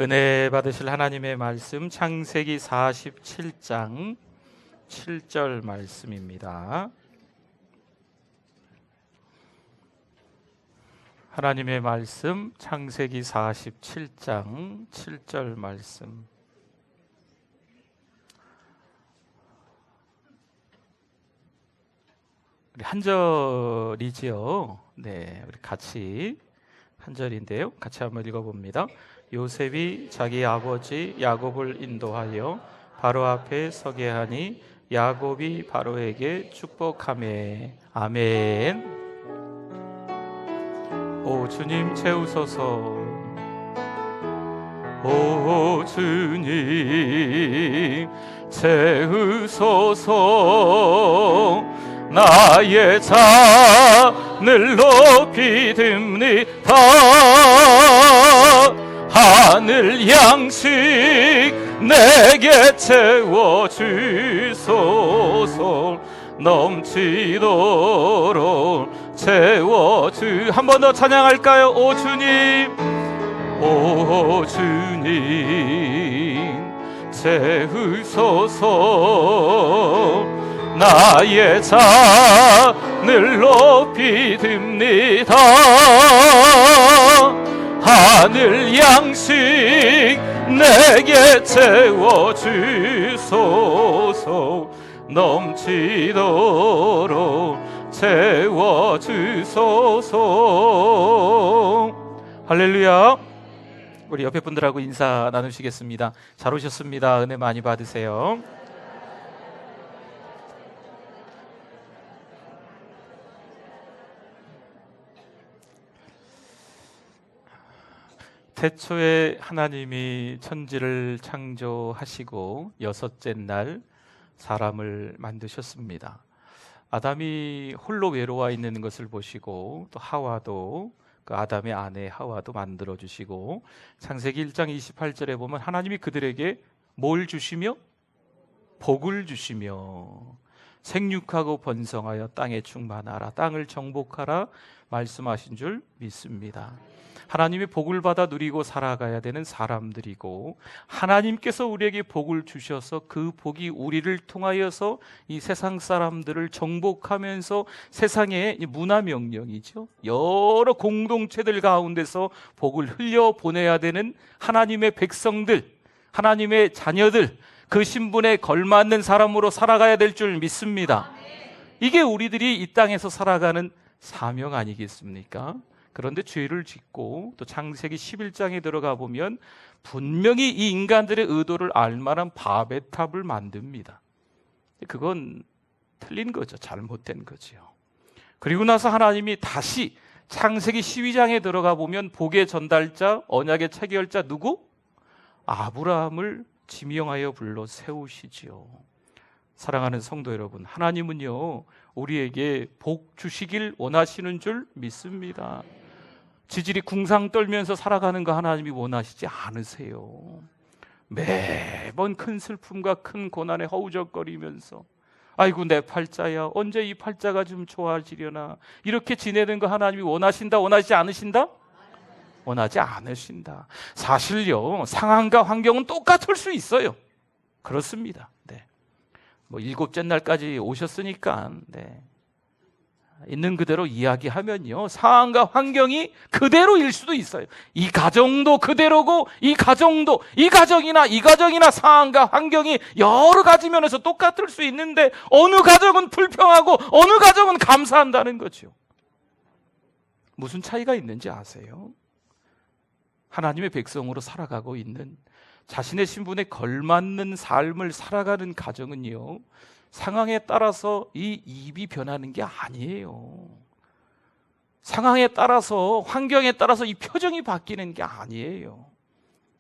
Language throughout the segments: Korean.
은혜 받으실 하나님의 말씀 창세기 47장 7절 말씀입니다. 하나님의 말씀 창세기 47장 7절 말씀. 우리 한 절이지요. 네, 우리 같이 한 절인데요. 같이 한번 읽어봅니다. 요셉이 자기 아버지 야곱을 인도하여 바로 앞에 서게 하니 야곱이 바로에게 축복하매. 아멘. 오 주님 채우소서. 오 주님 채우소서. 나의 잔을 높이 듭니다. 하늘 양식 내게 채워주소서. 넘치도록 채워주. 한 번 더 찬양할까요? 오 주님, 오 주님 채우소서. 나의 잔을 높이 듭니다. 하늘 양식 내게 채워주소서. 넘치도록 채워주소서. 할렐루야. 우리 옆에 분들하고 인사 나누시겠습니다. 잘 오셨습니다. 은혜 많이 받으세요. 태초에 하나님이 천지를 창조하시고 여섯째 날 사람을 만드셨습니다. 아담이 홀로 외로워 있는 것을 보시고 또 하와도, 그 아담의 아내 하와도 만들어주시고, 창세기 1장 28절에 보면 하나님이 그들에게 뭘 주시며? 복을 주시며 생육하고 번성하여 땅에 충만하라, 땅을 정복하라 말씀하신 줄 믿습니다. 하나님의 복을 받아 누리고 살아가야 되는 사람들이고, 하나님께서 우리에게 복을 주셔서 그 복이 우리를 통하여서 이 세상 사람들을 정복하면서 세상의 문화 명령이죠, 여러 공동체들 가운데서 복을 흘려보내야 되는 하나님의 백성들, 하나님의 자녀들, 그 신분에 걸맞는 사람으로 살아가야 될 줄 믿습니다. 이게 우리들이 이 땅에서 살아가는 사명 아니겠습니까? 그런데 죄를 짓고 또 창세기 11장에 들어가 보면 분명히 이 인간들의 의도를 알만한 바벨 탑을 만듭니다. 그건 틀린 거죠. 잘못된 거죠. 그리고 나서 하나님이 다시 창세기 12장에 들어가 보면 복의 전달자, 언약의 체결자 누구? 아브라함을 지명하여 불러 세우시지요. 사랑하는 성도 여러분, 하나님은요 우리에게 복 주시길 원하시는 줄 믿습니다. 지질이 궁상 떨면서 살아가는 거 하나님이 원하시지 않으세요. 매번 큰 슬픔과 큰 고난에 허우적거리면서 아이고 내 팔자야, 언제 이 팔자가 좀 좋아지려나, 이렇게 지내는 거 하나님이 원하신다, 원하지 않으신다? 원하지 않으신다. 사실요 상황과 환경은 똑같을 수 있어요. 그렇습니다. 네. 뭐 일곱째 날까지 오셨으니까 있는 그대로 이야기하면요 상황과 환경이 그대로일 수도 있어요. 이 가정도 그대로고 이 가정이나 상황과 환경이 여러 가지 면에서 똑같을 수 있는데 어느 가정은 불평하고 어느 가정은 감사한다는 거죠. 무슨 차이가 있는지 아세요? 하나님의 백성으로 살아가고 있는, 자신의 신분에 걸맞는 삶을 살아가는 가정은요 상황에 따라서 이 입이 변하는 게 아니에요. 상황에 따라서, 환경에 따라서 이 표정이 바뀌는 게 아니에요.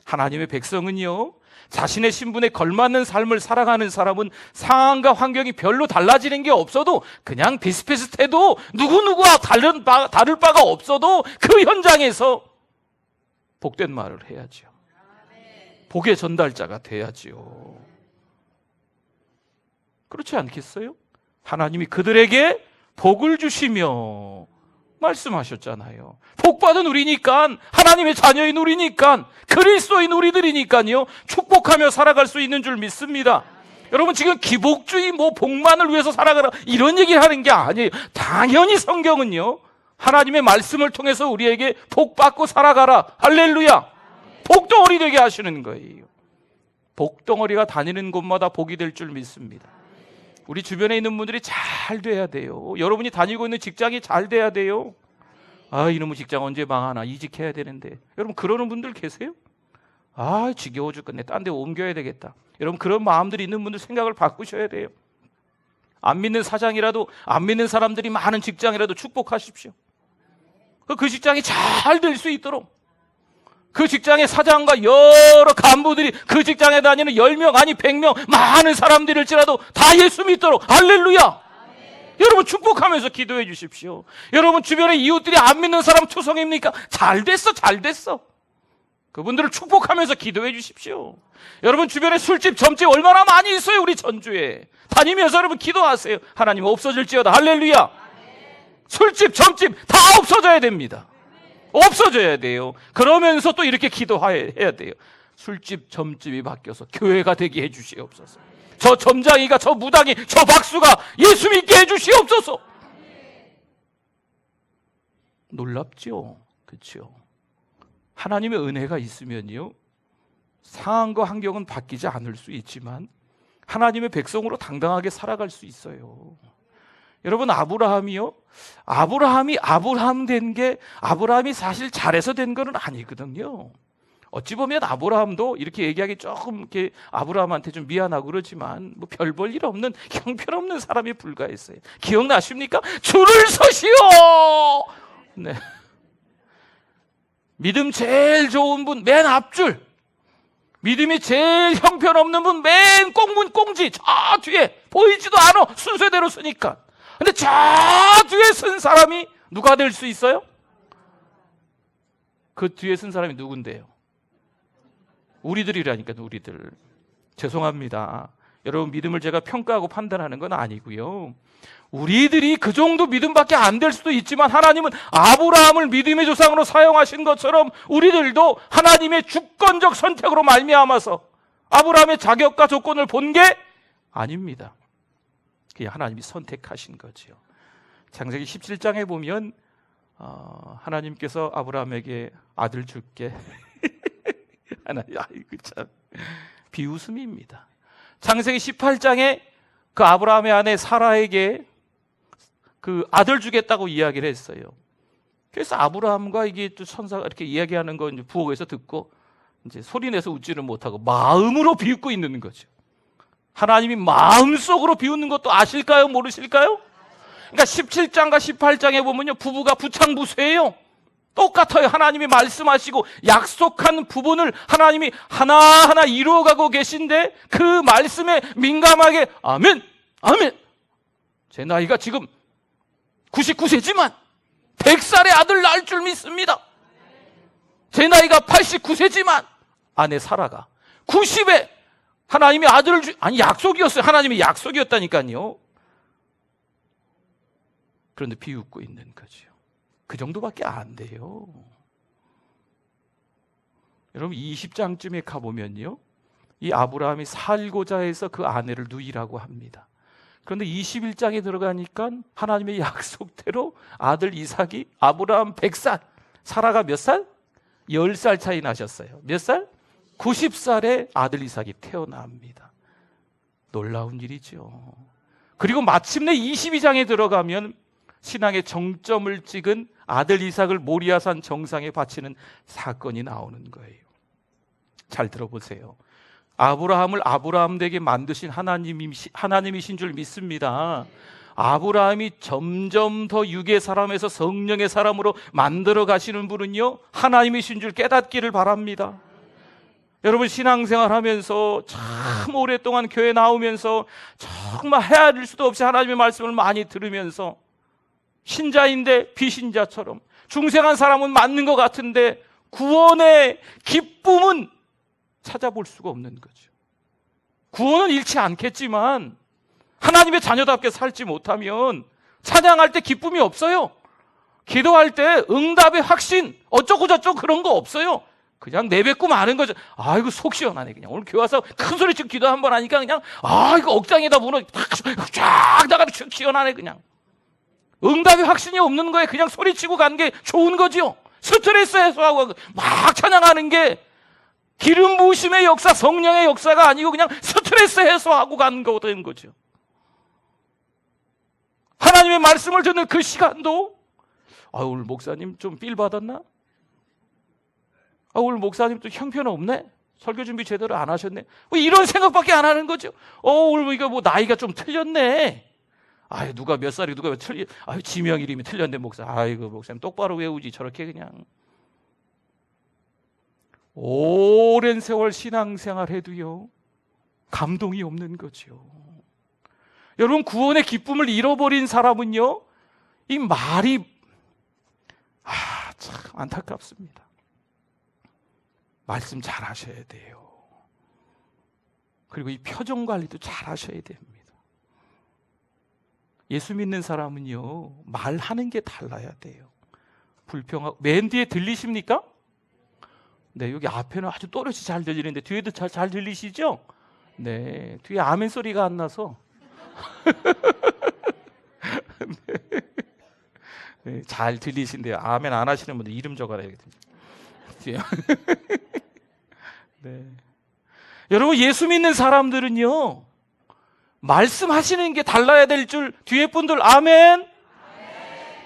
하나님의 백성은요 자신의 신분에 걸맞는 삶을 살아가는 사람은 상황과 환경이 별로 달라지는 게 없어도, 그냥 비슷비슷해도, 누구누구와 다를 바가 없어도 그 현장에서 복된 말을 해야죠. 복의 전달자가 돼야지요. 그렇지 않겠어요? 하나님이 그들에게 복을 주시며 말씀하셨잖아요. 복받은 우리니까, 하나님의 자녀인 우리니까, 그리스도인 우리들이니까요, 축복하며 살아갈 수 있는 줄 믿습니다. 여러분, 지금 기복주의 복만을 위해서 살아가라 이런 얘기를 하는 게 아니에요. 당연히 성경은요, 하나님의 말씀을 통해서 우리에게 복받고 살아가라, 할렐루야, 복덩어리 되게 하시는 거예요. 복덩어리가 다니는 곳마다 복이 될 줄 믿습니다. 우리 주변에 있는 분들이 잘 돼야 돼요. 여러분이 다니고 있는 직장이 잘 돼야 돼요. 아, 이놈의 직장 언제 망하나, 이직해야 되는데. 여러분, 그러는 분들 계세요? 아, 지겨워 죽겠네, 딴 데 옮겨야 되겠다. 여러분, 그런 마음들이 있는 분들 생각을 바꾸셔야 돼요. 안 믿는 사장이라도, 안 믿는 사람들이 많은 직장이라도 축복하십시오. 그 직장이 잘 될 수 있도록, 그 직장의 사장과 여러 간부들이 그 직장에 다니는 10명 아니 100명 많은 사람들일지라도 다 예수 믿도록, 할렐루야. 여러분, 축복하면서 기도해 주십시오. 여러분, 주변에 이웃들이 안 믿는 사람 투성입니까? 잘 됐어, 잘 됐어. 그분들을 축복하면서 기도해 주십시오. 여러분, 주변에 술집, 점집 얼마나 많이 있어요. 우리 전주에 다니면서 여러분 기도하세요. 하나님, 없어질지어다, 할렐루야. 술집, 점집 다 없어져야 됩니다. 없어져야 돼요. 그러면서 또 이렇게 기도해야 돼요. 술집, 점집이 바뀌어서 교회가 되게 해주시옵소서. 저 점장이가, 저 무당이, 저 박수가 예수 믿게 해주시옵소서. 놀랍죠? 그렇죠? 하나님의 은혜가 있으면요, 상황과 환경은 바뀌지 않을 수 있지만 하나님의 백성으로 당당하게 살아갈 수 있어요. 여러분, 아브라함이요, 아브라함이 아브라함 된 게, 아브라함이 사실 잘해서 된 건 아니거든요. 어찌 보면 아브라함도 이렇게 얘기하기 조금 이렇게 아브라함한테 좀 미안하고 그러지만 별 볼 일 없는 형편없는 사람이 불과했어요. 기억나십니까? 줄을 서시오. 네. 믿음 제일 좋은 분 맨 앞줄, 믿음이 제일 형편없는 분 맨 꽁문 꽁지 저 뒤에 보이지도 않아, 순서대로 쓰니까. 근데 저 뒤에 쓴 사람이 누가 될 수 있어요? 그 뒤에 쓴 사람이 누군데요? 우리들이라니까요, 우리들. 죄송합니다. 여러분, 믿음을 제가 평가하고 판단하는 건 아니고요. 우리들이 그 정도 믿음밖에 안 될 수도 있지만 하나님은 아브라함을 믿음의 조상으로 사용하신 것처럼 우리들도 하나님의 주권적 선택으로 말미암아서 아브라함의 자격과 조건을 본 게 아닙니다. 그냥 하나님이 선택하신 거죠. 창세기 17장에 보면 하나님께서 아브라함에게 아들 줄게. 하나님, 아이고 참, 비웃음입니다. 창세기 18장에 그 아브라함의 아내 사라에게 그 아들 주겠다고 이야기를 했어요. 그래서 아브라함과 이게 또 천사가 이렇게 이야기하는 거 이제 부엌에서 듣고 이제 소리내서 웃지는 못하고 마음으로 비웃고 있는 거죠. 하나님이 마음속으로 비웃는 것도 아실까요? 모르실까요? 그러니까 17장과 18장에 보면요, 부부가 부창부수예요. 똑같아요. 하나님이 말씀하시고 약속한 부분을 하나님이 하나하나 이루어가고 계신데 그 말씀에 민감하게 아멘, 아멘. 제 나이가 지금 99세지만 100살의 아들 낳을 줄 믿습니다. 제 나이가 89세지만 아내 사라가 90에 하나님이 아들을 아니 약속이었어요. 하나님의 약속이었다니까요. 그런데 비웃고 있는 거죠. 그 정도밖에 안 돼요. 여러분, 20장쯤에 가보면요, 이 아브라함이 살고자 해서 그 아내를 누이라고 합니다. 그런데 21장에 들어가니까 하나님의 약속대로 아들 이삭이 아브라함 100살, 사라가 몇 살? 10살 차이 나셨어요. 몇 살? 90살에 아들 이삭이 태어납니다. 놀라운 일이죠. 그리고 마침내 22장에 들어가면 신앙의 정점을 찍은 아들 이삭을 모리아산 정상에 바치는 사건이 나오는 거예요. 잘 들어보세요. 아브라함을 아브라함 되게 만드신 하나님이신 줄 믿습니다. 아브라함이 점점 더 육의 사람에서 성령의 사람으로 만들어 가시는 분은요, 하나님이신 줄 깨닫기를 바랍니다. 여러분, 신앙생활 하면서 참 오랫동안 교회 나오면서 정말 헤아릴 수도 없이 하나님의 말씀을 많이 들으면서 신자인데 비신자처럼 중생한 사람은 맞는 것 같은데 구원의 기쁨은 찾아볼 수가 없는 거죠. 구원은 잃지 않겠지만 하나님의 자녀답게 살지 못하면 찬양할 때 기쁨이 없어요. 기도할 때 응답의 확신 어쩌고 저쩌고 그런 거 없어요. 그냥 내뱉고 마는 거죠. 아이고 속 시원하네. 그냥 오늘 교회 와서 큰 소리 치고 기도 한 번 하니까 그냥 이거 억장에다 무너 쫙 나가면 시원하네. 그냥 응답의 확신이 없는 거에 그냥 소리치고 가는 게 좋은 거죠. 스트레스 해소하고 막 찬양하는 게 기름 부으심의 역사, 성령의 역사가 아니고 그냥 스트레스 해소하고 가는 거된 거죠. 하나님의 말씀을 듣는 그 시간도 오늘 목사님 좀 삘 받았나? 오늘 목사님 또 형편없네? 설교 준비 제대로 안 하셨네? 이런 생각밖에 안 하는 거죠. 오늘 이거 뭐 나이가 좀 틀렸네. 누가 몇 살이 누가 몇 틀리? 지명 이름이 틀렸네 목사. 아이고 목사님 똑바로 외우지 저렇게 그냥. 오랜 세월 신앙생활 해도요 감동이 없는 거죠. 여러분 구원의 기쁨을 잃어버린 사람은요 이 말이 참 안타깝습니다. 말씀 잘 하셔야 돼요. 그리고 이 표정 관리도 잘 하셔야 됩니다. 예수 믿는 사람은요 말하는 게 달라야 돼요. 불평하고 맨 뒤에 들리십니까? 네, 여기 앞에는 아주 또렷이 잘 들리는데 뒤에도 잘 들리시죠? 네, 뒤에 아멘 소리가 안 나서 네, 잘 들리신데요. 아멘 안 하시는 분들 이름 적어놔야겠습니다. 네. 여러분 예수 믿는 사람들은요 말씀하시는 게 달라야 될 줄 뒤에 분들 아멘,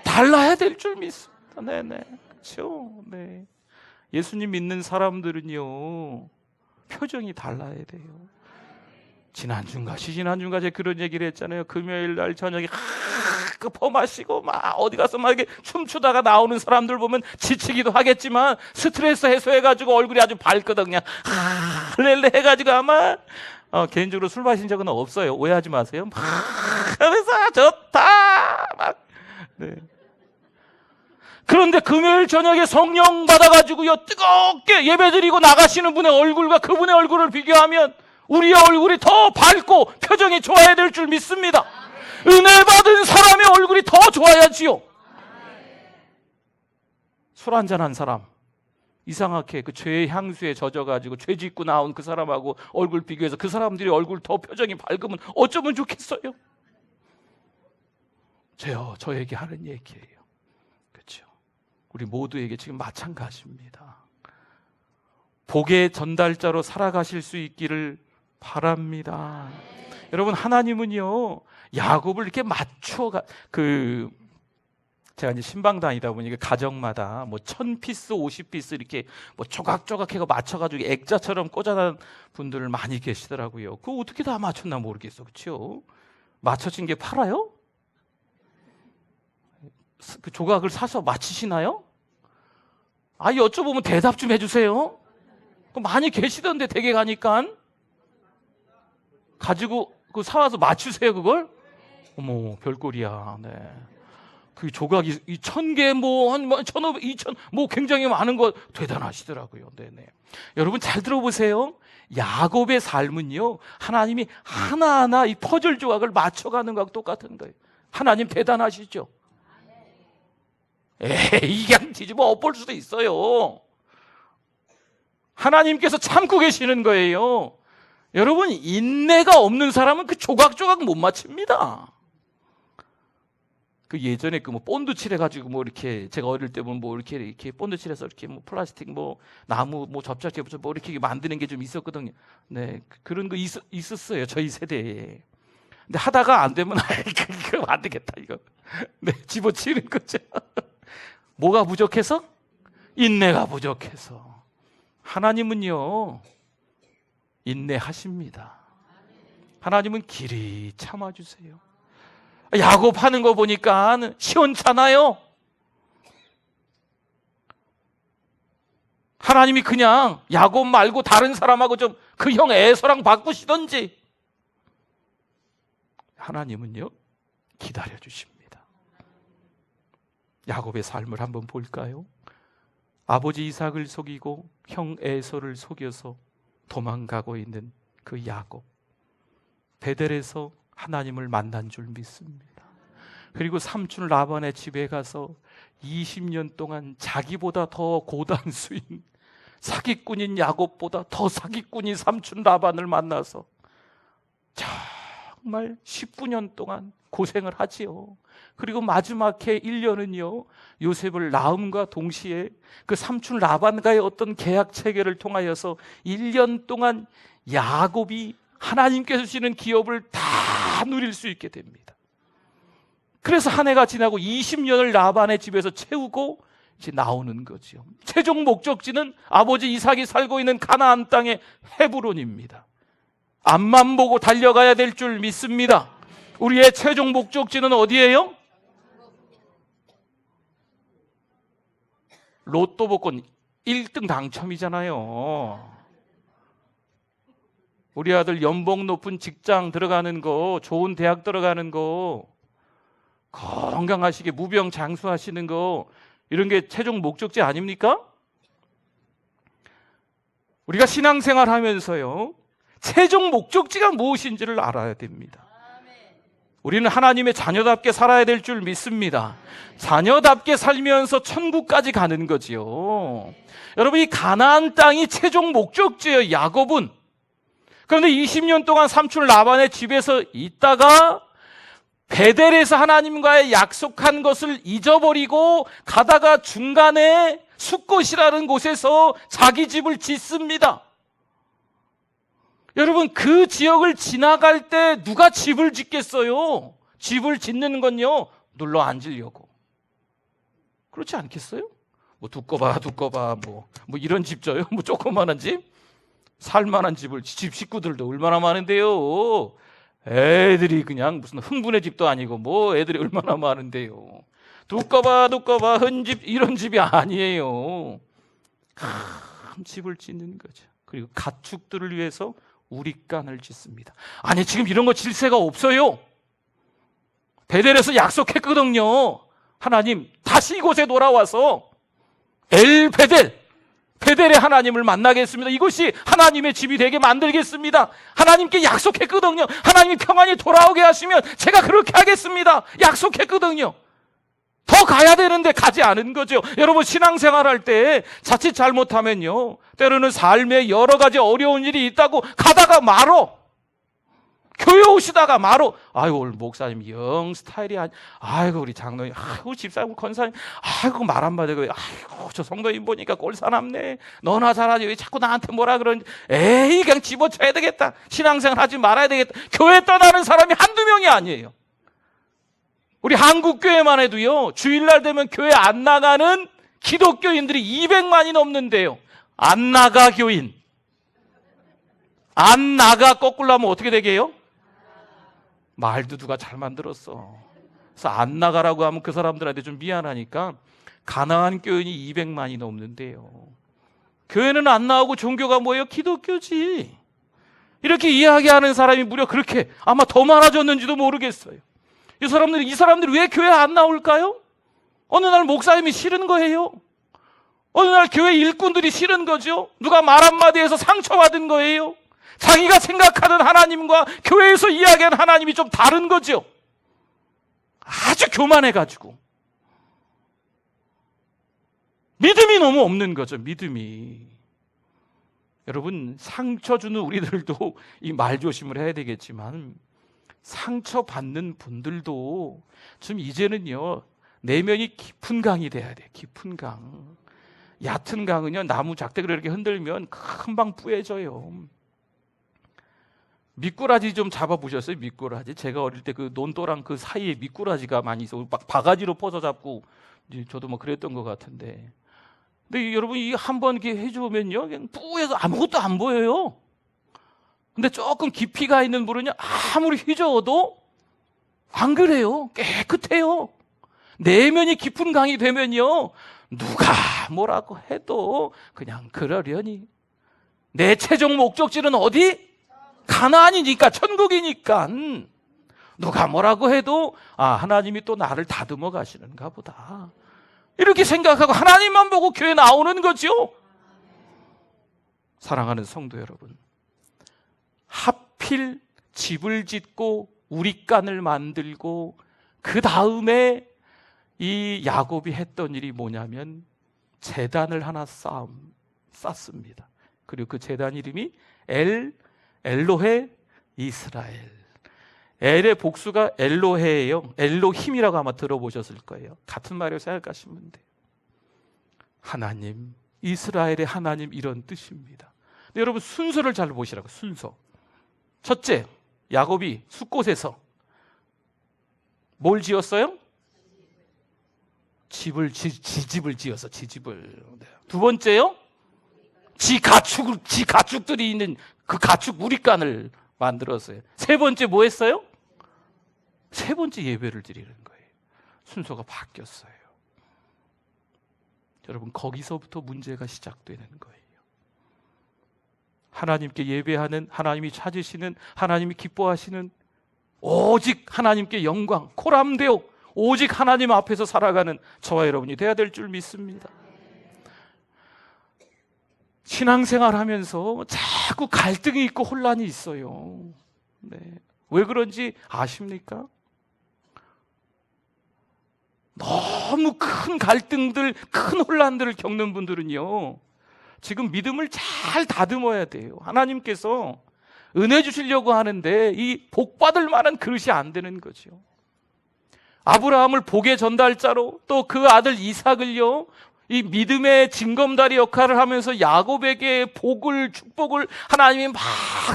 달라야 될 줄 믿습니다. 네네 그렇죠. 네. 예수님 믿는 사람들은요 표정이 달라야 돼요. 지난주인가 제가 그런 얘기를 했잖아요. 금요일 날 저녁에 퍼마시고 막 어디 가서 막 이렇게 춤추다가 나오는 사람들 보면 지치기도 하겠지만 스트레스 해소해가지고 얼굴이 아주 밝거든요. 할렐레 해가지고 아마 개인적으로 술 마신 적은 없어요. 오해하지 마세요. 막 하면서 좋다 막. 네. 그런데 금요일 저녁에 성령 받아가지고요 뜨겁게 예배드리고 나가시는 분의 얼굴과 그분의 얼굴을 비교하면 우리의 얼굴이 더 밝고 표정이 좋아야 될 줄 믿습니다. 은혜 받은 사람의 얼굴이 더 좋아야지요. 술 한잔한 사람 이상하게 그 죄의 향수에 젖어가지고 죄 짓고 나온 그 사람하고 얼굴 비교해서 그 사람들이 얼굴 더 표정이 밝으면 어쩌면 좋겠어요? 저에게 하는 얘기예요. 그렇죠? 우리 모두에게 지금 마찬가지입니다. 복의 전달자로 살아가실 수 있기를 바랍니다. 여러분 하나님은요 야곱을 이렇게 맞춰가 제가 이제 신방 다니다 보니까 가정마다 뭐 1000피스 50피스 이렇게 뭐 조각조각 해가 맞춰가지고 액자처럼 꽂아놓은 분들 많이 계시더라고요. 그거 어떻게 다 맞췄나 모르겠어. 그렇죠? 맞춰진 게 팔아요? 그 조각을 사서 맞히시나요? 여쭤보면 대답 좀 해주세요. 많이 계시던데 댁에 가니까 가지고 그 사와서 맞추세요 그걸? 어머 별꼴이야. 네. 그 조각이 1000개 한 1500, 2000 굉장히 많은 거 대단하시더라고요. 네네. 여러분 잘 들어보세요. 야곱의 삶은요 하나님이 하나하나 이 퍼즐 조각을 맞춰가는 거하고 똑같은 거예요. 하나님 대단하시죠? 에이 그냥 뒤집어 엎을 수도 있어요. 하나님께서 참고 계시는 거예요. 여러분 인내가 없는 사람은 그 조각조각 못 맞춥니다. 그 예전에 그 본드 칠해가지고 이렇게 제가 어릴 때 보면 이렇게 본드 칠해서 이렇게 플라스틱 나무 접착제 붙여 이렇게 만드는 게 좀 있었거든요. 네 그런 거 있었어요 저희 세대에. 근데 하다가 안 되면 이거 안 되겠다 이거. 네 집어치는 거죠. 뭐가 부족해서? 인내가 부족해서. 하나님은요 인내하십니다. 하나님은 길이 참아주세요. 야곱 하는 거 보니까 시원찮아요. 하나님이 그냥 야곱 말고 다른 사람하고 좀 그 형 에서랑 바꾸시던지. 하나님은요 기다려 주십니다. 야곱의 삶을 한번 볼까요? 아버지 이삭을 속이고 형 에서를 속여서 도망가고 있는 그 야곱. 베델에서 하나님을 만난 줄 믿습니다. 그리고 삼촌 라반의 집에 가서 20년 동안 자기보다 더 고단수인 사기꾼인 야곱보다 더 사기꾼인 삼촌 라반을 만나서 정말 19년 동안 고생을 하지요. 그리고 마지막 해 1년은요 요셉을 낳음과 동시에 그 삼촌 라반과의 어떤 계약 체결을 통하여서 1년 동안 야곱이 하나님께서 주시는 기업을 다 누릴 수 있게 됩니다. 그래서 한 해가 지나고 20년을 라반의 집에서 채우고 이제 나오는 거죠. 최종 목적지는 아버지 이삭이 살고 있는 가나안 땅의 헤브론입니다. 앞만 보고 달려가야 될 줄 믿습니다. 우리의 최종 목적지는 어디예요? 로또 복권 1등 당첨이잖아요. 우리 아들 연봉 높은 직장 들어가는 거, 좋은 대학 들어가는 거, 건강하시게 무병장수하시는 거, 이런 게 최종 목적지 아닙니까? 우리가 신앙생활 하면서요 최종 목적지가 무엇인지를 알아야 됩니다. 우리는 하나님의 자녀답게 살아야 될 줄 믿습니다. 자녀답게 살면서 천국까지 가는 거지요. 여러분, 이 가나안 땅이 최종 목적지예요. 야곱은. 그런데 20년 동안 삼촌 라반의 집에서 있다가 베델에서 하나님과의 약속한 것을 잊어버리고 가다가 중간에 숫곳이라는 곳에서 자기 집을 짓습니다. 여러분, 그 지역을 지나갈 때 누가 집을 짓겠어요? 집을 짓는 건요 눌러 앉으려고. 그렇지 않겠어요? 뭐 두꺼봐 뭐 이런 집 져요? 뭐 조그마한 집? 살만한 집을, 집 식구들도 얼마나 많은데요. 애들이 그냥 무슨 흥분의 집도 아니고 뭐 애들이 얼마나 많은데요. 두꺼봐 헌집, 이런 집이 아니에요. 큰 집을 짓는 거죠. 그리고 가축들을 위해서 우리간을 짓습니다. 아니, 지금 이런 거 질세가 없어요. 베델에서 약속했거든요. 하나님 다시 이곳에 돌아와서 베델의 하나님을 만나겠습니다. 이것이 하나님의 집이 되게 만들겠습니다. 하나님께 약속했거든요. 하나님이 평안히 돌아오게 하시면 제가 그렇게 하겠습니다. 약속했거든요. 더 가야 되는데 가지 않은 거죠. 여러분, 신앙생활 할 때 자칫 잘못하면요 때로는 삶에 여러 가지 어려운 일이 있다고 가다가 말어. 교회 오시다가 말어. 아이고, 오늘 목사님 영 스타일이 아이고, 우리 장로님, 아이고, 집사님, 권사님, 아이고, 말 한마디, 아이고, 저 성도님 보니까 꼴사납네. 너나 잘하지, 왜 자꾸 나한테 뭐라 그러는지. 에이, 그냥 집어쳐야 되겠다. 신앙생활 하지 말아야 되겠다. 교회 떠나는 사람이 한두 명이 아니에요. 우리 한국교회만 해도요 주일날 되면 교회 안 나가는 기독교인들이 200만이 넘는데요. 안 나가 교인. 안 나가 거꾸로 하면 어떻게 되게요? 말도 누가 잘 만들었어. 그래서 안 나가라고 하면 그 사람들한테 좀 미안하니까 가나안 교인이 200만이 넘는데요. 교회는 안 나오고 종교가 뭐예요? 기독교지. 이렇게 이야기하는 사람이 무려 그렇게 아마 더 많아졌는지도 모르겠어요. 이 사람들이 왜 교회 안 나올까요? 어느 날 목사님이 싫은 거예요. 어느 날 교회 일꾼들이 싫은 거죠. 누가 말 한마디에서 상처받은 거예요. 자기가 생각하는 하나님과 교회에서 이야기하는 하나님이 좀 다른 거죠. 아주 교만해가지고 믿음이 너무 없는 거죠. 믿음이. 여러분, 상처 주는 우리들도 이 말조심을 해야 되겠지만 상처받는 분들도 좀 이제는요 내면이 깊은 강이 돼야 돼요. 깊은 강. 얕은 강은요 나무 작대기를 이렇게 흔들면 금방 뿌얘져요. 미꾸라지 좀 잡아보셨어요? 미꾸라지. 제가 어릴 때 그 논도랑 그 사이에 미꾸라지가 많이 있어. 막 바가지로 퍼서 잡고 저도 뭐 그랬던 것 같은데. 근데 여러분, 이 한번 이렇게 해주면요 그냥 뿌얘서 아무것도 안 보여요. 근데 조금 깊이가 있는 물은요 아무리 휘저어도 안 그래요. 깨끗해요. 내면이 깊은 강이 되면요 누가 뭐라고 해도 그냥 그러려니. 내 최종 목적지는 어디? 가나안이니까, 천국이니까. 누가 뭐라고 해도 하나님이 또 나를 다듬어 가시는가 보다, 이렇게 생각하고 하나님만 보고 교회 나오는 거죠. 사랑하는 성도 여러분, 하필 집을 짓고 우리간을 만들고 그 다음에 이 야곱이 했던 일이 뭐냐면 제단을 하나 쌓습니다. 그리고 그 제단 이름이 엘로헤 이스라엘. 엘의 복수가 엘로헤예요. 엘로힘이라고 아마 들어보셨을 거예요. 같은 말이라고 생각하시면 돼요. 하나님, 이스라엘의 하나님, 이런 뜻입니다. 근데 여러분, 순서를 잘 보시라고. 순서. 첫째, 야곱이 숫곳에서 뭘 지었어요? 지집을 지어서 지집을. 두 번째요, 지 가축들이 있는 그 가축 우리간을 만들었어요. 세 번째 뭐 했어요? 세 번째 예배를 드리는 거예요. 순서가 바뀌었어요. 여러분, 거기서부터 문제가 시작되는 거예요. 하나님께 예배하는, 하나님이 찾으시는, 하나님이 기뻐하시는, 오직 하나님께 영광, 코람데오, 오직 하나님 앞에서 살아가는 저와 여러분이 돼야 될 줄 믿습니다. 신앙생활 하면서 자꾸 갈등이 있고 혼란이 있어요. 네. 왜 그런지 아십니까? 너무 큰 갈등들, 큰 혼란들을 겪는 분들은요, 지금 믿음을 잘 다듬어야 돼요. 하나님께서 은혜 주시려고 하는데 이 복받을 만한 그릇이 안 되는 거죠. 아브라함을 복의 전달자로, 또 그 아들 이삭을요, 이 믿음의 징검다리 역할을 하면서 야곱에게 복을, 축복을 하나님이 막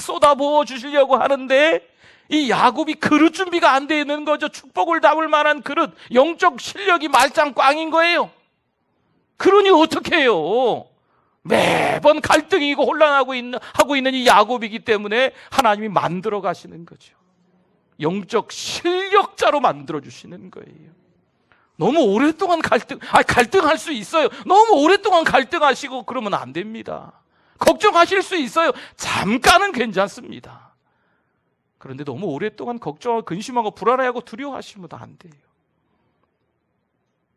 쏟아부어 주시려고 하는데 이 야곱이 그릇 준비가 안 되어 있는 거죠. 축복을 담을 만한 그릇, 영적 실력이 말짱 꽝인 거예요. 그러니 어떻게 해요? 매번 갈등이고 혼란하고 하고 있는 이 야곱이기 때문에 하나님이 만들어 가시는 거죠. 영적 실력자로 만들어 주시는 거예요. 너무 오랫동안 갈등할 수 있어요. 너무 오랫동안 갈등하시고 그러면 안 됩니다. 걱정하실 수 있어요. 잠깐은 괜찮습니다. 그런데 너무 오랫동안 걱정하고 근심하고 불안해하고 두려워하시면 안 돼요.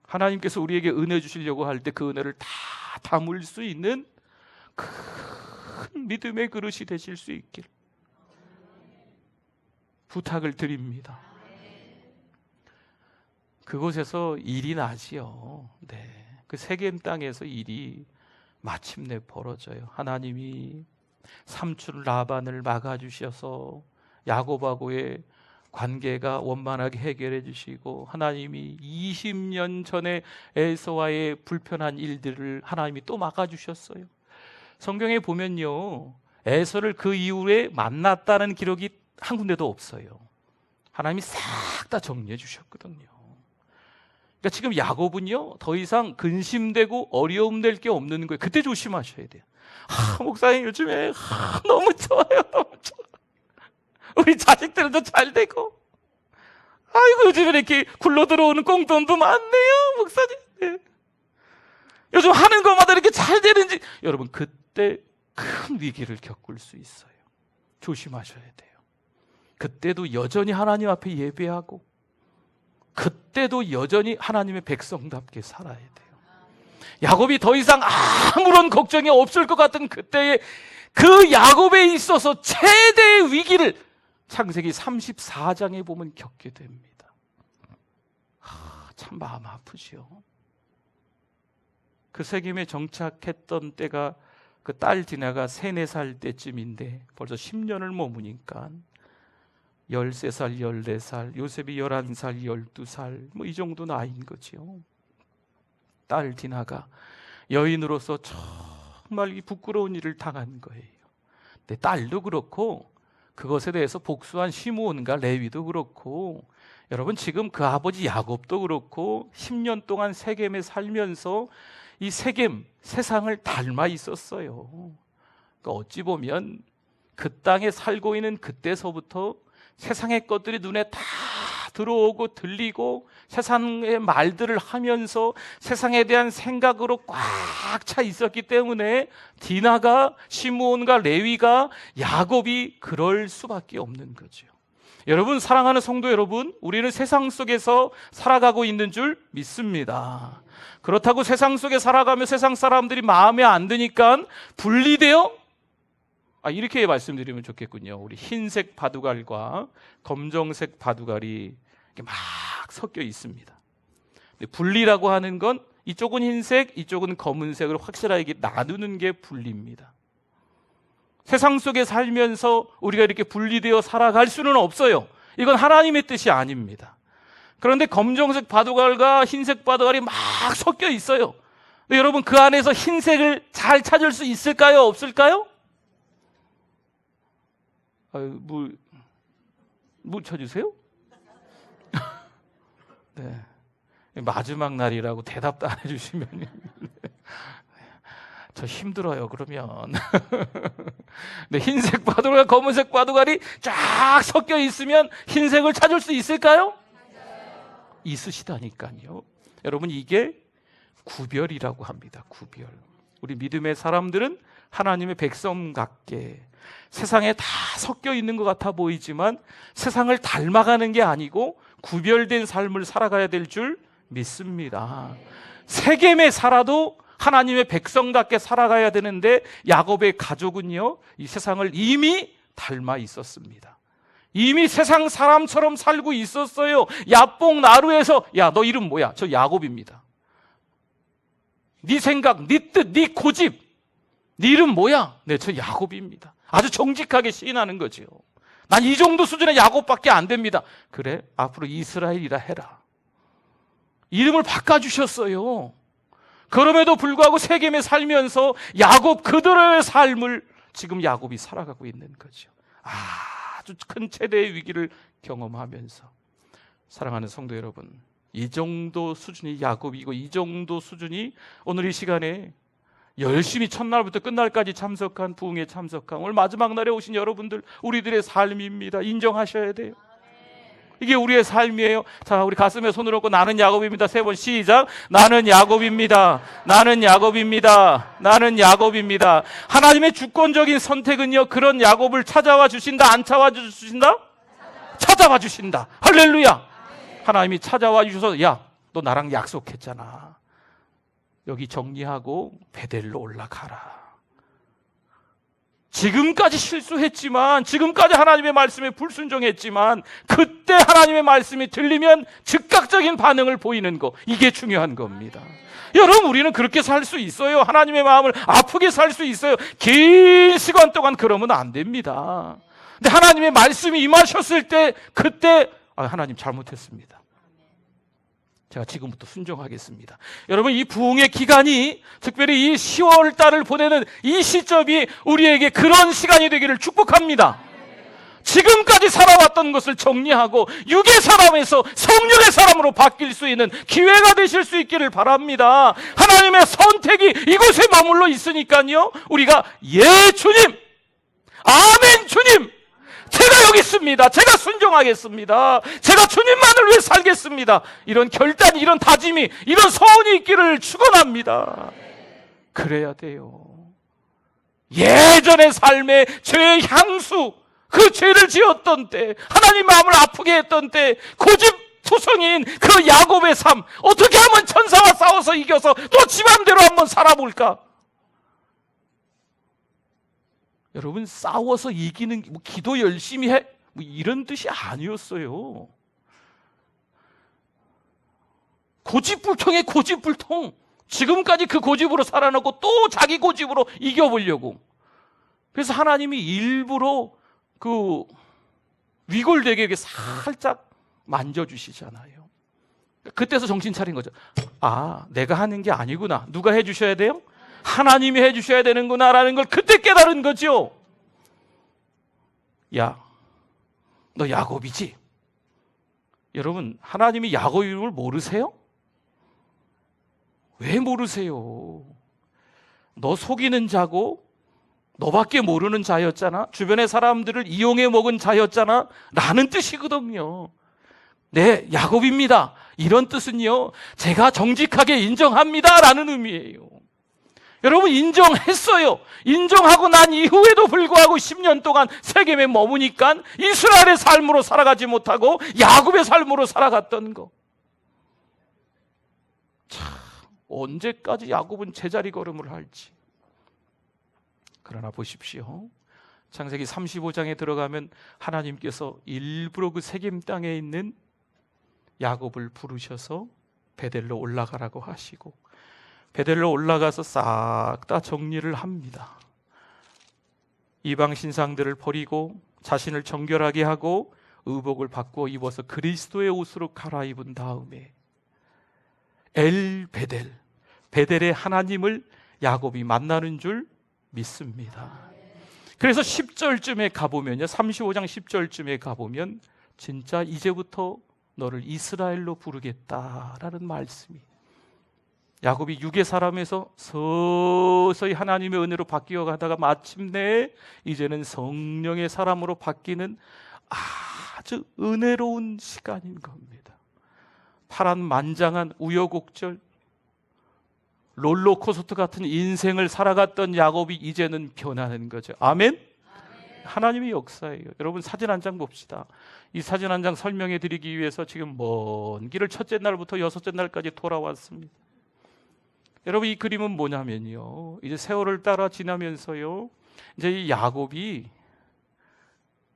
하나님께서 우리에게 은혜 주시려고 할 때 그 은혜를 다 담을 수 있는 큰 믿음의 그릇이 되실 수 있길 부탁을 드립니다. 그곳에서 일이 나지요. 네. 그 세겜 땅에서 일이 마침내 벌어져요. 하나님이 삼촌 라반을 막아주셔서 야곱하고의 관계가 원만하게 해결해 주시고, 하나님이 20년 전에 에서와의 불편한 일들을 하나님이 또 막아주셨어요. 성경에 보면요, 에서를 그 이후에 만났다는 기록이 한 군데도 없어요. 하나님이 싹 다 정리해 주셨거든요. 그러니까 지금 야곱은요, 더 이상 근심되고 어려움 될 게 없는 거예요. 그때 조심하셔야 돼요. 목사님 요즘에 너무 좋아요. 너무 좋아요. 우리 자식들도 잘 되고, 아이고 요즘에 이렇게 굴러 들어오는 꽁돈도 많네요, 목사님. 네. 요즘 하는 것마다 이렇게 잘 되는지. 여러분, 그때 큰 위기를 겪을 수 있어요. 조심하셔야 돼요. 그때도 여전히 하나님 앞에 예배하고, 그때도 여전히 하나님의 백성답게 살아야 돼요. 야곱이 더 이상 아무런 걱정이 없을 것 같은 그때에 그 야곱에 있어서 최대의 위기를 창세기 34장에 보면 겪게 됩니다. 참 마음 아프죠. 그 세겜에 정착했던 때가 그 딸 디나가 3, 4살 때쯤인데 벌써 10년을 머무니까 13살, 14살, 요셉이 11살, 12살, 뭐 이 정도 나이인 거죠. 딸 디나가 여인으로서 정말 이 부끄러운 일을 당한 거예요. 근데 딸도 그렇고, 그것에 대해서 복수한 시므온과 레위도 그렇고, 여러분 지금 그 아버지 야곱도 그렇고 10년 동안 세겜에 살면서 이 세겜, 세상을 닮아 있었어요. 그러니까 어찌 보면 그 땅에 살고 있는 그때서부터 세상의 것들이 눈에 다 들어오고 들리고 세상의 말들을 하면서 세상에 대한 생각으로 꽉 차 있었기 때문에 디나가, 시므온과 레위가, 야곱이 그럴 수밖에 없는 거죠. 여러분, 사랑하는 성도 여러분, 우리는 세상 속에서 살아가고 있는 줄 믿습니다. 그렇다고 세상 속에 살아가며 세상 사람들이 마음에 안 드니까 분리되어, 이렇게 말씀드리면 좋겠군요. 우리 흰색 바둑알과 검정색 바둑알이 막 섞여 있습니다. 분리라고 하는 건 이쪽은 흰색, 이쪽은 검은색을 확실하게 나누는 게 분리입니다. 세상 속에 살면서 우리가 이렇게 분리되어 살아갈 수는 없어요. 이건 하나님의 뜻이 아닙니다. 그런데 검정색 바둑알과 흰색 바둑알이 막 섞여 있어요. 여러분, 그 안에서 흰색을 잘 찾을 수 있을까요? 없을까요? 물 쳐주세요? 네. 마지막 날이라고 대답도 안 해주시면 저 힘들어요, 그러면. 근데 흰색 바둑알과 검은색 바둑알이 쫙 섞여 있으면 흰색을 찾을 수 있을까요? 있으시다니까요. 여러분, 이게 구별이라고 합니다. 구별. 우리 믿음의 사람들은 하나님의 백성 같게 세상에 다 섞여 있는 것 같아 보이지만 세상을 닮아가는 게 아니고 구별된 삶을 살아가야 될 줄 믿습니다. 세겜에 살아도 하나님의 백성답게 살아가야 되는데 야곱의 가족은요, 이 세상을 이미 닮아 있었습니다. 이미 세상 사람처럼 살고 있었어요. 야뽕 나루에서 야, 너 이름 뭐야? 저 야곱입니다. 네 생각, 네 뜻, 네 고집, 네 이름 뭐야? 네, 저 야곱입니다. 아주 정직하게 시인하는 거죠. 난 이 정도 수준의 야곱밖에 안 됩니다. 그래? 앞으로 이스라엘이라 해라. 이름을 바꿔주셨어요. 그럼에도 불구하고 세겜에 살면서 야곱 그들의 삶을 지금 야곱이 살아가고 있는 거죠. 아주 큰 최대의 위기를 경험하면서. 사랑하는 성도 여러분, 이 정도 수준이 야곱이고 이 정도 수준이 오늘 이 시간에 열심히 첫날부터 끝날까지 참석한, 부흥에 참석한 오늘 마지막 날에 오신 여러분들, 우리들의 삶입니다. 인정하셔야 돼요. 이게 우리의 삶이에요. 자, 우리 가슴에 손을 얹고 나는 야곱입니다. 3번 시작. 나는 야곱입니다. 나는 야곱입니다. 나는 야곱입니다. 하나님의 주권적인 선택은요, 그런 야곱을 찾아와 주신다, 안 찾아와 주신다? 찾아와 주신다. 할렐루야. 하나님이 찾아와 주셔서 야, 너 나랑 약속했잖아. 여기 정리하고 베델로 올라가라. 지금까지 실수했지만, 지금까지 하나님의 말씀에 불순종했지만, 그때 하나님의 말씀이 들리면 즉각적인 반응을 보이는 거, 이게 중요한 겁니다. 여러분, 우리는 그렇게 살 수 있어요. 하나님의 마음을 아프게 살 수 있어요. 긴 시간 동안 그러면 안 됩니다. 근데 하나님의 말씀이 임하셨을 때, 그때 하나님 잘못했습니다. 제가 지금부터 순종하겠습니다. 여러분, 이 부흥의 기간이, 특별히 이 10월 달을 보내는 이 시점이 우리에게 그런 시간이 되기를 축복합니다. 지금까지 살아왔던 것을 정리하고 육의 사람에서 성령의 사람으로 바뀔 수 있는 기회가 되실 수 있기를 바랍니다. 하나님의 선택이 이곳에 머물러 있으니까요, 우리가 예 주님, 아멘 주님, 제가 여기 있습니다. 제가 순종하겠습니다. 제가 주님만을 위해 살겠습니다. 이런 결단이, 이런 다짐이, 이런 소원이 있기를 축원합니다. 그래야 돼요. 예전의 삶의 죄의 향수, 그 죄를 지었던 때, 하나님 마음을 아프게 했던 때, 고집투성이인 그 야곱의 삶, 어떻게 하면 천사와 싸워서 이겨서 또 지 맘대로 한번 살아볼까? 여러분, 싸워서 이기는, 기도 열심히 해, 이런 뜻이 아니었어요. 고집불통의 고집불통. 지금까지 그 고집으로 살아놓고 또 자기 고집으로 이겨보려고. 그래서 하나님이 일부러 그 위골되게 살짝 만져주시잖아요. 그때서 정신 차린 거죠. 아, 내가 하는 게 아니구나. 누가 해주셔야 돼요? 하나님이 해주셔야 되는구나라는 걸 그때 깨달은 거죠. 야, 너 야곱이지? 여러분, 하나님이 야곱 이름을 모르세요? 왜 모르세요? 너 속이는 자고 너밖에 모르는 자였잖아. 주변의 사람들을 이용해 먹은 자였잖아. 라는 뜻이거든요. 네, 야곱입니다. 이런 뜻은요, 제가 정직하게 인정합니다 라는 의미예요. 여러분, 인정했어요. 인정하고 난 이후에도 불구하고 10년 동안 세겜에 머무니까 이스라엘의 삶으로 살아가지 못하고 야곱의 삶으로 살아갔던 거. 참, 언제까지 야곱은 제자리 걸음을 할지. 그러나 보십시오. 창세기 35장에 들어가면 하나님께서 일부러 그 세겜 땅에 있는 야곱을 부르셔서 베델로 올라가라고 하시고 베델로 올라가서 싹 다 정리를 합니다. 이방 신상들을 버리고 자신을 정결하게 하고 의복을 바꾸어 입어서 그리스도의 옷으로 갈아입은 다음에 엘 베델, 베델의 하나님을 야곱이 만나는 줄 믿습니다. 그래서 10절쯤에 가보면요, 35장 10절쯤에 가보면 진짜 이제부터 너를 이스라엘로 부르겠다라는 말씀이, 야곱이 육의 사람에서 서서히 하나님의 은혜로 바뀌어 가다가 마침내 이제는 성령의 사람으로 바뀌는 아주 은혜로운 시간인 겁니다. 파란만장한 우여곡절, 롤러코스터 같은 인생을 살아갔던 야곱이 이제는 변하는 거죠. 아멘? 하나님의 역사예요. 여러분, 사진 한 장 봅시다. 이 사진 한 장 설명해 드리기 위해서 지금 먼 길을 첫째 날부터 여섯째 날까지 돌아왔습니다. 여러분, 이 그림은 뭐냐면요, 이제 세월을 따라 지나면서요, 이제 이 야곱이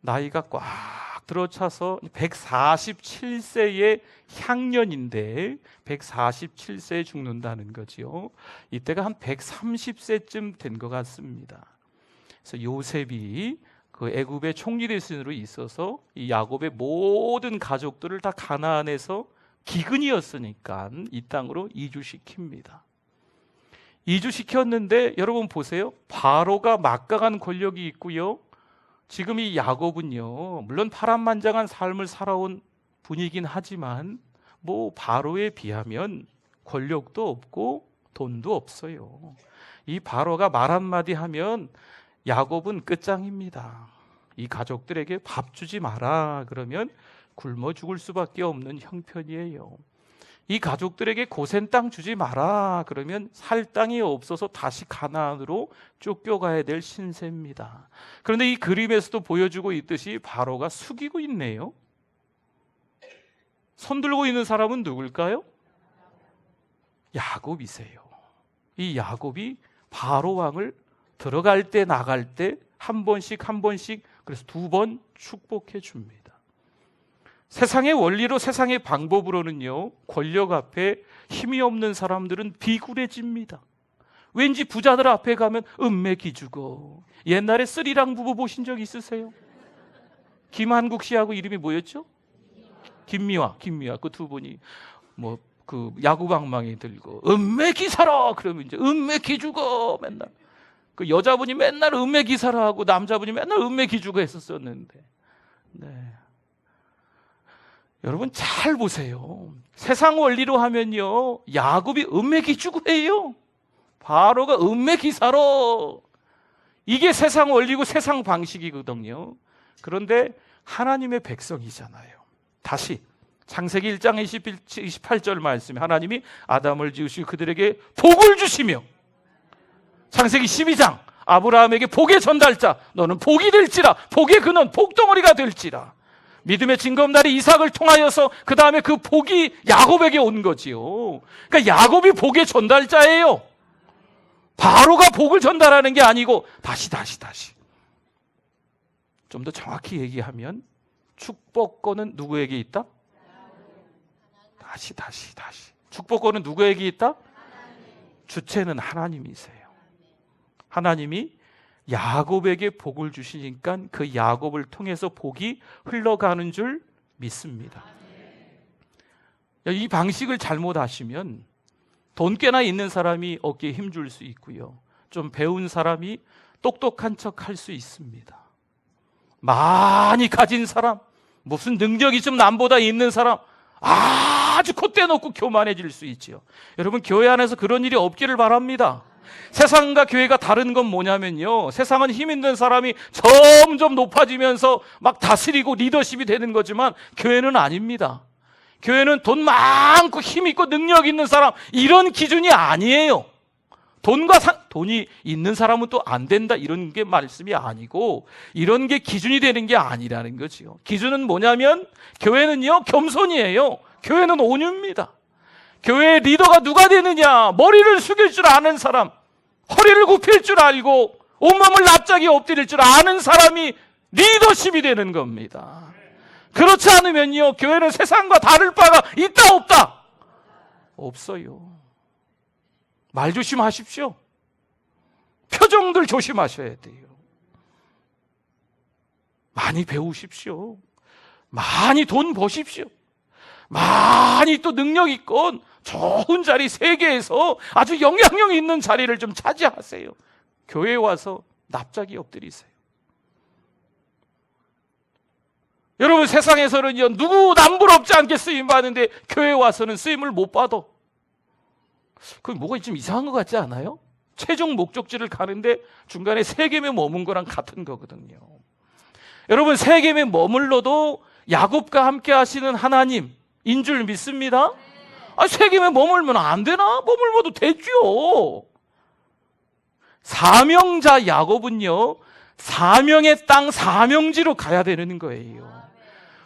나이가 꽉 들어차서 147세의 향년인데 147세에 죽는다는 거지요. 이때가 한 130세쯤 된 것 같습니다. 그래서 요셉이 그 애굽의 총리 대신으로 있어서 이 야곱의 모든 가족들을 다 가나안에서 기근이었으니까 이 땅으로 이주시킵니다. 이주시켰는데 여러분 보세요. 바로가 막강한 권력이 있고요. 지금 이 야곱은요, 물론 파란만장한 삶을 살아온 분이긴 하지만 뭐 바로에 비하면 권력도 없고 돈도 없어요. 이 바로가 말 한마디 하면 야곱은 끝장입니다. 이 가족들에게 밥 주지 마라 그러면 굶어 죽을 수밖에 없는 형편이에요. 이 가족들에게 고센 땅 주지 마라 그러면 살 땅이 없어서 다시 가나안으로 쫓겨가야 될 신세입니다. 그런데 이 그림에서도 보여주고 있듯이 바로가 숙이고 있네요. 손 들고 있는 사람은 누굴까요? 야곱이세요. 이 야곱이 바로 왕을 들어갈 때 나갈 때 한 번씩 그래서 2번 축복해 줍니다. 세상의 원리로, 세상의 방법으로는요, 권력 앞에 힘이 없는 사람들은 비굴해집니다. 왠지 부자들 앞에 가면 은맥이 주고. 옛날에 쓰리랑 부부 보신 적 있으세요? 김한국 씨하고 이름이 뭐였죠? 김미화 그 두 분이 뭐 그 야구방망이 들고 은맥이 사라 그러면 이제 은맥이 주고 맨날 그 여자분이 맨날 은맥이 사라 하고 남자분이 맨날 은맥이 주고 했었었는데, 네. 여러분 잘 보세요. 세상 원리로 하면요, 야곱이 은맥이 주고 해요. 바로가 은맥이 사라. 이게 세상 원리고 세상 방식이거든요. 그런데 하나님의 백성이잖아요. 다시 창세기 1장 28절 말씀에 하나님이 아담을 지으시고 그들에게 복을 주시며, 창세기 12장 아브라함에게 복의 전달자 너는 복이 될지라, 복의 근원 복덩어리가 될지라. 믿음의 징검다리 이삭을 통하여서 그 다음에 그 복이 야곱에게 온 거지요. 그러니까 야곱이 복의 전달자예요. 바로가 복을 전달하는 게 아니고, 다시 좀 더 정확히 얘기하면 축복권은 누구에게 있다? 다시 축복권은 누구에게 있다? 주체는 하나님이세요. 하나님이 야곱에게 복을 주시니까 그 야곱을 통해서 복이 흘러가는 줄 믿습니다. 이 방식을 잘못 하시면 돈 꽤나 있는 사람이 어깨에 힘줄 수 있고요, 좀 배운 사람이 똑똑한 척 할 수 있습니다. 많이 가진 사람, 무슨 능력이 좀 남보다 있는 사람 아주 콧대 놓고 교만해질 수 있지요. 여러분, 교회 안에서 그런 일이 없기를 바랍니다. 세상과 교회가 다른 건 뭐냐면요, 세상은 힘 있는 사람이 점점 높아지면서 막 다스리고 리더십이 되는 거지만 교회는 아닙니다. 교회는 돈 많고 힘 있고 능력 있는 사람, 이런 기준이 아니에요. 돈이 있는 사람은 또 안 된다 이런 게 말씀이 아니고, 이런 게 기준이 되는 게 아니라는 거지요. 기준은 뭐냐면 교회는요, 겸손이에요. 교회는 온유입니다. 교회의 리더가 누가 되느냐, 머리를 숙일 줄 아는 사람, 허리를 굽힐 줄 알고 온몸을 납작이 엎드릴 줄 아는 사람이 리더십이 되는 겁니다. 그렇지 않으면요, 교회는 세상과 다를 바가 있다 없다? 없어요. 말 조심하십시오. 표정들 조심하셔야 돼요. 많이 배우십시오. 많이 돈 버십시오. 많이 또 능력 있건 좋은 자리 세계에서 아주 영향력 있는 자리를 좀 차지하세요. 교회에 와서 납작이 엎드리세요. 여러분, 세상에서는요, 누구 남부럽지 않게 쓰임 받는데 교회에 와서는 쓰임을 못 받아. 그럼 뭐가 좀 이상한 것 같지 않아요? 최종 목적지를 가는데 중간에 세겜에 머문 거랑 같은 거거든요. 여러분, 세겜에 머물러도 야곱과 함께 하시는 하나님인 줄 믿습니다. 세겜에 머물면 안 되나? 머물러도 되죠. 사명자 야곱은요, 사명의 땅 사명지로 가야 되는 거예요.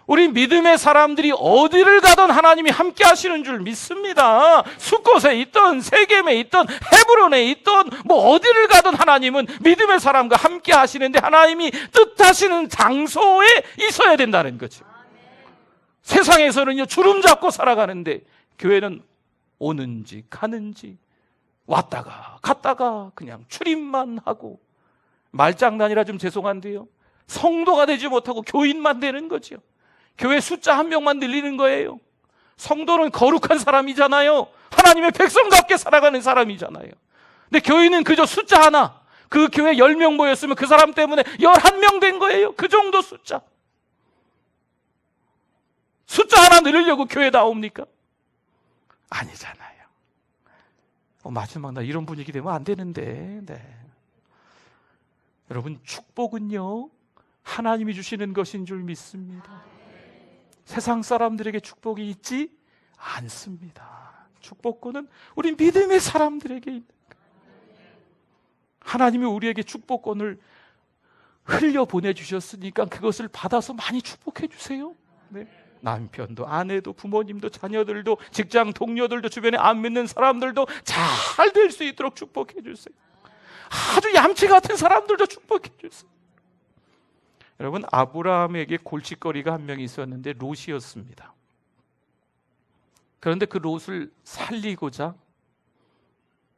우리 믿음의 사람들이 어디를 가든 하나님이 함께 하시는 줄 믿습니다. 숫곳에 있던 세겜에 있던 헤브론에 있던 어디를 가든 하나님은 믿음의 사람과 함께 하시는데 하나님이 뜻하시는 장소에 있어야 된다는 거죠. 세상에서는요, 주름 잡고 살아가는데 교회는 오는지 가는지 왔다가 갔다가 그냥 출입만 하고, 말장난이라 좀 죄송한데요, 성도가 되지 못하고 교인만 되는 거죠. 교회 숫자 한 명만 늘리는 거예요. 성도는 거룩한 사람이잖아요. 하나님의 백성답게 살아가는 사람이잖아요. 근데 교인은 그저 숫자 하나, 그 교회 10명 모였으면 그 사람 때문에 11명 된 거예요. 그 정도 숫자. 숫자 하나 늘리려고 교회 나옵니까? 아니잖아요. 마지막 나 이런 분위기 되면 안 되는데. 네. 여러분, 축복은요, 하나님이 주시는 것인 줄 믿습니다. 세상 사람들에게 축복이 있지 않습니다. 축복권은 우리 믿음의 사람들에게 있는 거예요. 하나님이 우리에게 축복권을 흘려 보내주셨으니까 그것을 받아서 많이 축복해 주세요. 네. 남편도, 아내도, 부모님도, 자녀들도, 직장 동료들도, 주변에 안 믿는 사람들도 잘 될 수 있도록 축복해 주세요. 아주 얌체 같은 사람들도 축복해 주세요. 여러분, 아브라함에게 골칫거리가 한 명 있었는데 롯이었습니다. 그런데 그 롯을 살리고자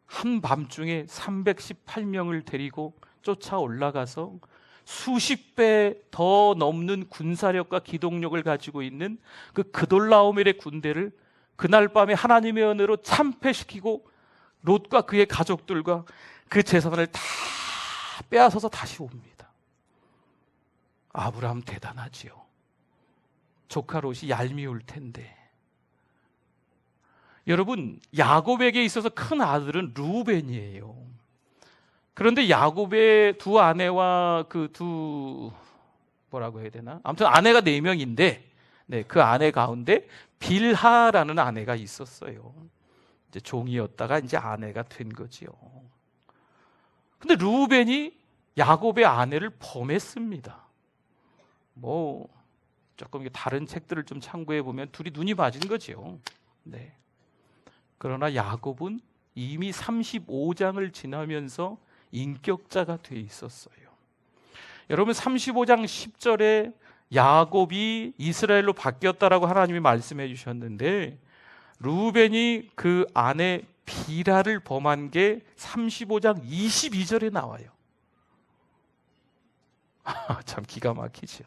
한밤중에 318명을 데리고 쫓아 올라가서 수십 배 더 넘는 군사력과 기동력을 가지고 있는 그 그돌라오멜의 군대를 그날 밤에 하나님의 은혜로 참패시키고 롯과 그의 가족들과 그 재산을 다 빼앗아서 다시 옵니다. 아브라함 대단하지요. 조카 롯이 얄미울 텐데. 여러분, 야곱에게 있어서 큰 아들은 루벤이에요. 그런데 야곱의 두 아내와 뭐라고 해야 되나? 아무튼 아내가 4명인데, 네, 그 아내 가운데 빌하라는 아내가 있었어요. 이제 종이었다가 이제 아내가 된 거지요. 근데 루벤이 야곱의 아내를 범했습니다. 조금 다른 책들을 좀 참고해 보면 둘이 눈이 맞은 거죠. 네. 그러나 야곱은 이미 35장을 지나면서 인격자가 돼 있었어요. 여러분, 35장 10절에 야곱이 이스라엘로 바뀌었다라고 하나님이 말씀해 주셨는데, 루벤이 그 아내 비라를 범한 게 35장 22절에 나와요. 참 기가 막히죠.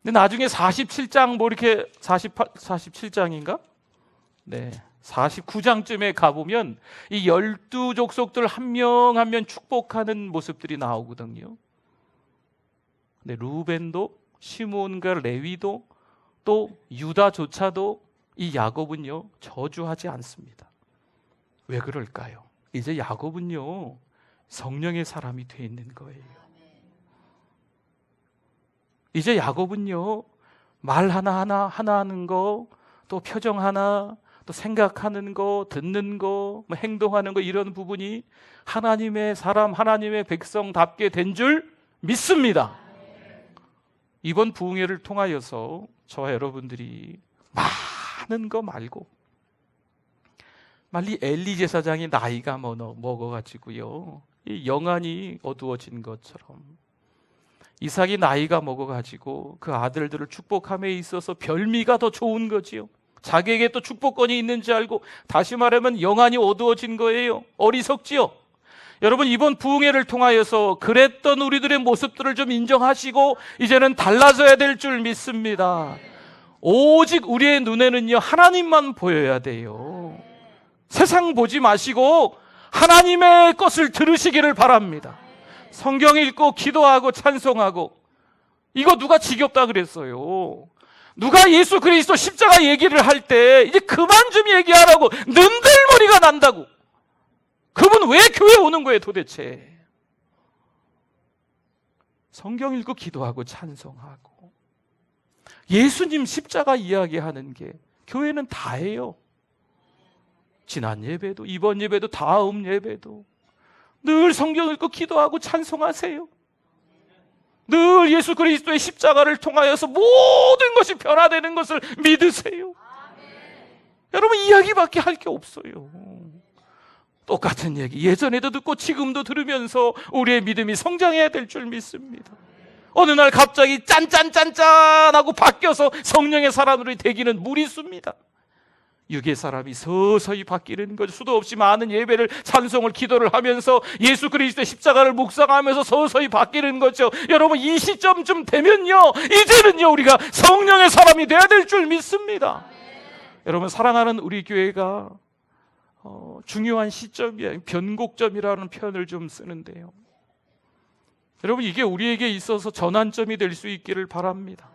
근데 나중에 47장 이렇게 47장인가? 네. 49장쯤에 가보면 이 12족속들 한 명 한 명 축복하는 모습들이 나오거든요. 근데 루벤도 시므온과 레위도 또 유다조차도 이 야곱은요, 저주하지 않습니다. 왜 그럴까요? 이제 야곱은요, 성령의 사람이 돼 있는 거예요. 이제 야곱은요, 말 하나 하는 거, 또 표정 하나, 또 생각하는 거, 듣는 거, 행동하는 거, 이런 부분이 하나님의 사람, 하나님의 백성답게 된 줄 믿습니다. 이번 부흥회를 통하여서 저와 여러분들이 많은 거 말고, 말리 엘리 제사장이 나이가 먹어가지고요, 이 영안이 어두워진 것처럼 이삭이 나이가 먹어가지고 그 아들들을 축복함에 있어서 별미가 더 좋은 거지요. 자기에게 또 축복권이 있는지 알고, 다시 말하면 영안이 어두워진 거예요. 어리석지요. 여러분, 이번 부흥회를 통하여서 그랬던 우리들의 모습들을 좀 인정하시고 이제는 달라져야 될 줄 믿습니다. 오직 우리의 눈에는요, 하나님만 보여야 돼요. 세상 보지 마시고 하나님의 것을 들으시기를 바랍니다. 성경 읽고 기도하고 찬송하고, 이거 누가 지겹다 그랬어요? 누가 예수 그리스도 십자가 얘기를 할 때 이제 그만 좀 얘기하라고 능들머리가 난다고. 그분 왜 교회 오는 거예요 도대체? 성경 읽고 기도하고 찬송하고 예수님 십자가 이야기하는 게 교회는 다예요. 지난 예배도, 이번 예배도, 다음 예배도 늘 성경 읽고 기도하고 찬송하세요. 늘 예수 그리스도의 십자가를 통하여서 모든 것이 변화되는 것을 믿으세요. 여러분, 이야기밖에 할 게 없어요. 똑같은 얘기 예전에도 듣고 지금도 들으면서 우리의 믿음이 성장해야 될 줄 믿습니다. 어느 날 갑자기 짠짠짠짠 하고 바뀌어서 성령의 사람으로 되기는 무리수입니다. 육의 사람이 서서히 바뀌는 거죠. 수도 없이 많은 예배를, 찬송을, 기도를 하면서 예수 그리스도의 십자가를 묵상하면서 서서히 바뀌는 거죠. 여러분, 이 시점쯤 되면요, 이제는요 우리가 성령의 사람이 돼야 될 줄 믿습니다. 여러분, 사랑하는 우리 교회가 중요한 시점이에요. 변곡점이라는 표현을 좀 쓰는데요, 여러분, 이게 우리에게 있어서 전환점이 될 수 있기를 바랍니다.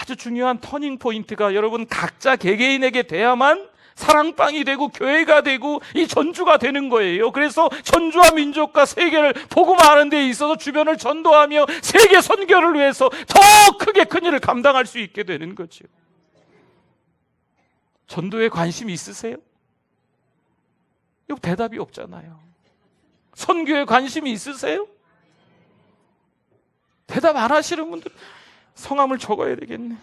아주 중요한 터닝 포인트가 여러분 각자 개개인에게 돼야만 사랑방이 되고 교회가 되고 이 전주가 되는 거예요. 그래서 전주와 민족과 세계를 복음하는 데 있어서 주변을 전도하며 세계 선교를 위해서 더 크게 큰 일을 감당할 수 있게 되는 거죠. 전도에 관심 있으세요? 이거 대답이 없잖아요. 선교에 관심이 있으세요? 대답 안 하시는 분들 성함을 적어야 되겠네.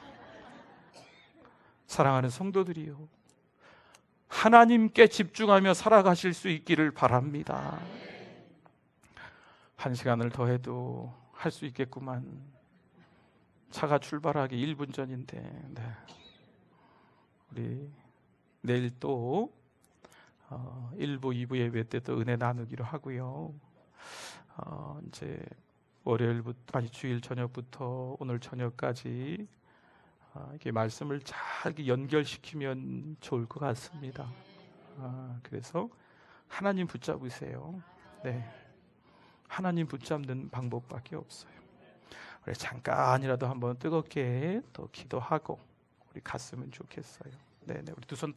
사랑하는 성도들이요, 하나님께 집중하며 살아가실 수 있기를 바랍니다. 한 시간을 더 해도 할 수 있겠구만. 차가 출발하기 1분 전인데, 네. 우리 내일 또 1부, 2부 예배 때 또 은혜 나누기로 하고요. 이제 월요일부터, 아니 주일 저녁부터 오늘 저녁까지 이렇게 말씀을 잘 연결시키면 좋을 것 같습니다. 그래서 하나님 붙잡으세요. 네, 하나님 붙잡는 방법밖에 없어요. 우리 잠깐이라도 한번 뜨겁게 또 기도하고 우리 갔으면 좋겠어요. 네, 우리 두 손